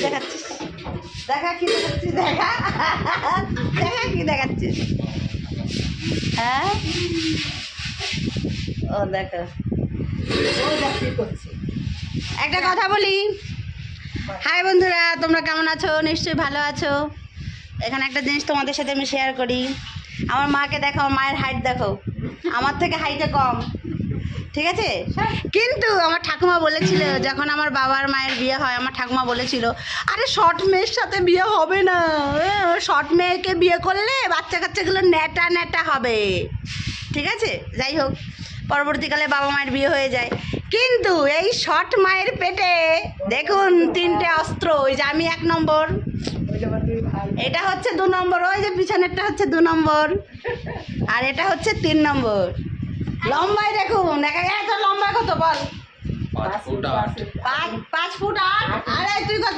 দেখাচ্ছিস দেখাচ্ছিস দেখা কি দেখাচ্ছিস দেখা দেখা কি দেখাচ্ছিস হ্যাঁ ও দেখো একটা কথা বলি হাই বন্ধুরা তোমরা কেমন আছো নিশ্চয়ই ভালো আছো এখানে একটা জিনিস তোমাদের সাথে আমি শেয়ার করি আমার মাকে দেখো আমার মায়ের হাইট দেখো আমার থেকে হাইটে কম ঠিক আছে কিন্তু আমার ঠাকুমা বলেছিল যখন আমার বাবার মায়ের বিয়ে হয় আমার ঠাকুমা বলেছিল আরে শর্ট মেয়ের সাথে বিয়ে হবে না শর্ট মেয়েকে বিয়ে করলে বাচ্চা কাচ্চাগুলো ন্যাটা ন্যাটা হবে ঠিক আছে যাই হোক পরবর্তীকালে বাবা মায়ের বিয়ে হয়ে যায় কিন্তু এই শর্ট মায়ের পেটে দেখুন তিনটে অস্ত্র ওই যে আমি 1 নম্বর এটা হচ্ছে 2 নম্বর ওই যে পিছনেরটা হচ্ছে 2 নম্বর আর এটা হচ্ছে 3 নম্বর লম্বাই দেখুন দেখা গেছে লম্বা কত বল 5 ফুট 8 5 ফুট 8 আরে তুই কত